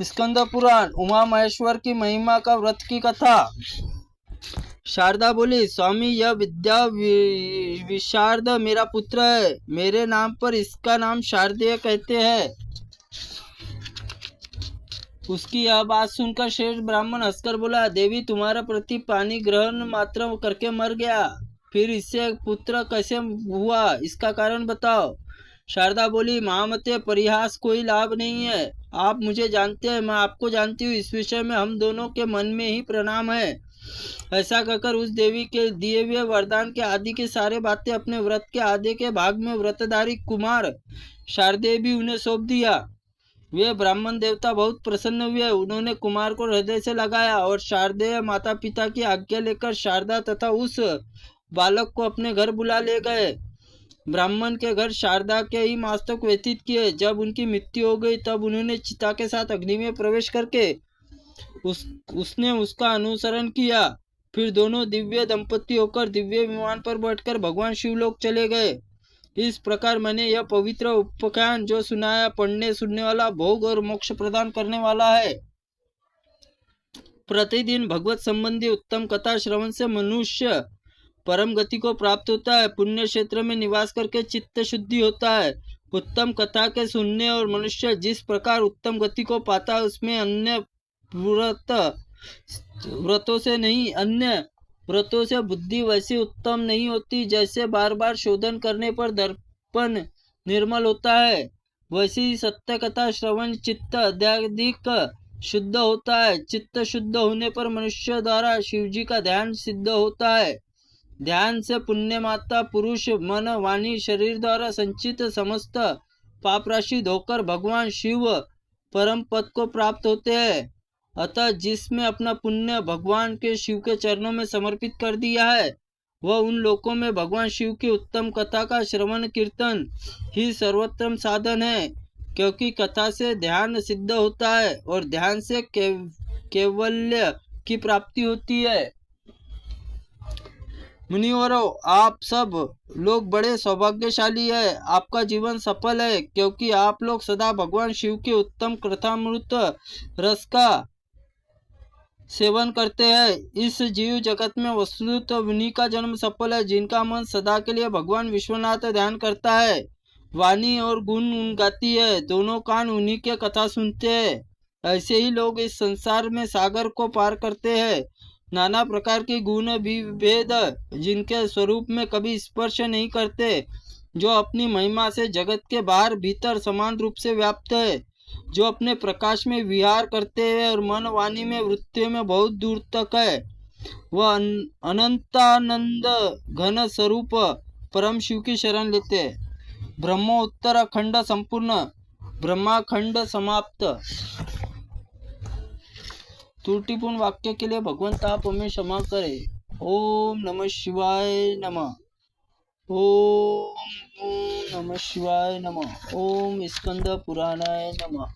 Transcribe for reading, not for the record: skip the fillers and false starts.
स्कंद पुराण उमा महेश्वर की महिमा का व्रत की कथा। शारदा बोली, स्वामी यह विद्या विशारद मेरा पुत्र है। मेरे नाम पर इसका नाम शारदेय कहते हैं। उसकी यह बात सुनकर श्रेष्ठ ब्राह्मण हंसकर बोला, देवी तुम्हारा प्रति पानी ग्रहण मात्र करके मर गया, फिर इससे पुत्र कैसे हुआ, इसका कारण बताओ। शारदा बोली, महामते परिहास कोई लाभ नहीं है। आप मुझे जानते हैं, मैं आपको जानती हूँ। इस विषय में हम दोनों के मन में ही प्रणाम है। ऐसा कहकर उस देवी के दिए हुए वरदान के आदि की सारे बातें अपने व्रत के आधे के भाग में व्रतधारी कुमार शारदेय भी उन्हें सौंप दिया। वे ब्राह्मण देवता बहुत प्रसन्न हुए। उन्होंने कुमार को हृदय से लगाया और शारदेय माता पिता की आज्ञा लेकर शारदा तथा उस बालक को अपने घर बुला ले गए। ब्राह्मण के घर शारदा के ही मास तक व्यतीत किए। जब उनकी मृत्यु हो गई तब उन्होंने चिता के साथ अग्नि में प्रवेश करके उसने उसका अनुसरण किया। फिर दोनों दिव्य दंपति होकर दिव्य विमान पर बैठकर भगवान शिवलोक चले गए। इस प्रकार मैंने यह पवित्र उपाख्यान जो सुनाया, पढ़ने सुनने वाला भोग और मोक्ष प्रदान करने वाला है। प्रतिदिन भगवत संबंधी उत्तम कथा श्रवण से मनुष्य परम गति को प्राप्त होता है। पुण्य क्षेत्र में निवास करके चित्त शुद्धि होता है। उत्तम कथा के सुनने और मनुष्य जिस प्रकार उत्तम गति को पाता है, उसमें अन्य व्रतों से बुद्धि वैसी उत्तम नहीं होती। जैसे बार बार शोधन करने पर दर्पण निर्मल होता है, वैसे ही सत्य कथा श्रवण चित्त अत्यधिक शुद्ध होता है। चित्त शुद्ध होने पर मनुष्य द्वारा शिवजी का ध्यान सिद्ध होता है। ध्यान से पुण्यमाता पुरुष मन वाणी शरीर द्वारा संचित समस्त पाप राशि धोकर भगवान शिव परम पद को प्राप्त होते हैं। अतः जिसमें अपना पुण्य भगवान के शिव के चरणों में समर्पित कर दिया है, वह उन लोकों में भगवान शिव की उत्तम कथा का श्रवण कीर्तन ही सर्वोत्तम साधन है। क्योंकि कथा से ध्यान सिद्ध होता है और ध्यान से कैवल्य की प्राप्ति होती है। मुनिवरों, आप सब लोग बड़े सौभाग्यशाली है। आपका जीवन सफल है, क्योंकि आप लोग सदा भगवान शिव के उत्तम कथामृत रस का सेवन करते हैं। इस जीव जगत में वस्तुतः उन्हीं का जन्म सफल है, जिनका मन सदा के लिए भगवान विश्वनाथ ध्यान करता है। वाणी और गुण गाती है, दोनों कान उन्हीं के कथा सुनते हैं। ऐसे ही लोग इस संसार में सागर को पार करते हैं। नाना प्रकार के गुण विभेद जिनके स्वरूप में कभी स्पर्श नहीं करते, जो अपनी महिमा से जगत के बाहर भीतर समान रूप से व्याप्त है, जो अपने प्रकाश में विहार करते हैं और मन वाणी में वृत्तियों में बहुत दूर तक है, वह अनंतानंद घन स्वरूप परम शिव की शरण लेते हैं। ब्रह्मोत्तर खंड संपूर्ण, ब्रह्माखंड समाप्त। त्रुटिपूर्ण वाक्य के लिए भगवंत आप हमें क्षमा करे। ओम नमः शिवाय नमः। ओम नमः शिवाय नमः। ओम स्कंद पुराणाय नमः।